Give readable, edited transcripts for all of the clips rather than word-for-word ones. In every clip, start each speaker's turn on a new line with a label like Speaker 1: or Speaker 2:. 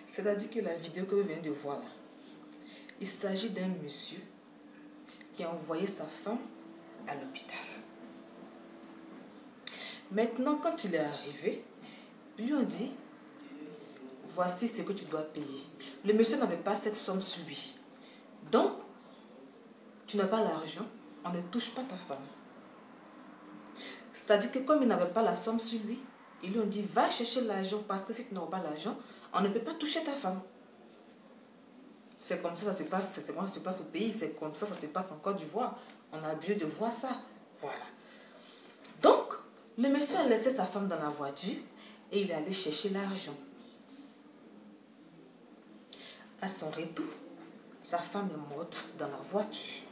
Speaker 1: C'est-à-dire que la vidéo que vous venez de voir là, il s'agit d'un monsieur qui a envoyé sa femme à l'hôpital. Maintenant, quand il est arrivé, ils lui ont dit, voici ce que tu dois payer. Le monsieur n'avait pas cette somme sur lui. Donc, tu n'as pas l'argent, on ne touche pas ta femme. C'est-à-dire que comme il n'avait pas la somme sur lui, ils lui ont dit, va chercher l'argent parce que si tu n'auras pas l'argent, on ne peut pas toucher ta femme. C'est comme ça que ça se passe, c'est comme ça que ça se passe au pays, c'est comme ça que ça se passe en Côte d'Ivoire. On a l'habitude de voir ça. Voilà. Donc, le monsieur a laissé sa femme dans la voiture et il est allé chercher l'argent. À son retour, sa femme est morte dans la voiture.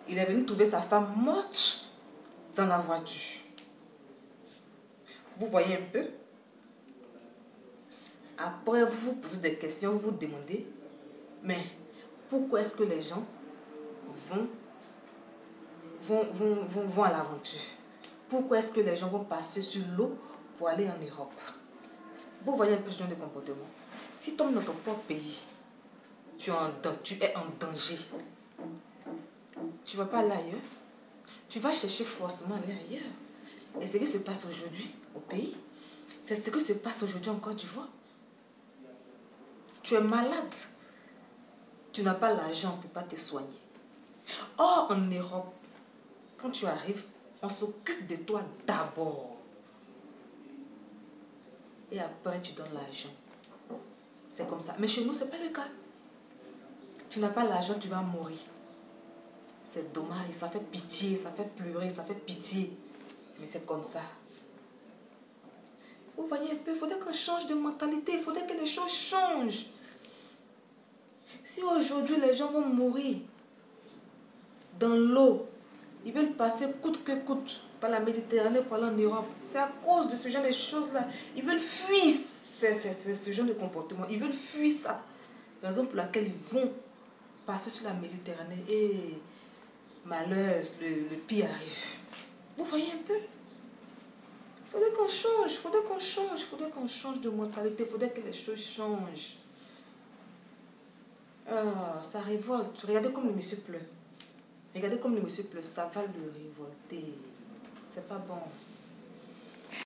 Speaker 1: Il est venu trouver sa femme morte dans la voiture. Vous voyez un peu? Après, vous vous posez des questions, vous vous demandez, mais pourquoi est-ce que les gens vont à l'aventure? Pourquoi est-ce que les gens vont passer sur l'eau pour aller en Europe? Vous voyez un peu ce genre de comportement. Si tu es dans ton propre pays, tu es en danger. Tu ne vas pas aller ailleurs. Tu vas chercher forcément aller ailleurs. Et ce qui se passe aujourd'hui au pays, c'est ce qui se passe aujourd'hui en Côte d'Ivoire. Tu es malade. Tu n'as pas l'argent, on ne peut pas te soigner. Or, en Europe, quand tu arrives, on s'occupe de toi d'abord. Et après, tu donnes l'argent. C'est comme ça. Mais chez nous, ce n'est pas le cas. Tu n'as pas l'argent, tu vas mourir. C'est dommage, ça fait pitié, ça fait pleurer, ça fait pitié. Mais c'est comme ça. Vous voyez un peu, il faudrait qu'on change de mentalité, il faudrait que les choses changent. Si aujourd'hui les gens vont mourir dans l'eau, ils veulent passer coûte que coûte par la Méditerranée pour aller en Europe. C'est à cause de ce genre de choses-là. Ils veulent fuir ce genre de comportement. Ils veulent fuir ça. Raison pour laquelle ils vont passer sur la Méditerranée et malheur, le pire arrive. Vous voyez un peu? Il faudrait qu'on change, il faudrait qu'on change, il faudrait qu'on change de mentalité, il faudrait que les choses changent. Ah, ça révolte. Regardez comme le monsieur pleure. Regardez comme le monsieur pleure, ça va le révolter. C'est pas bon.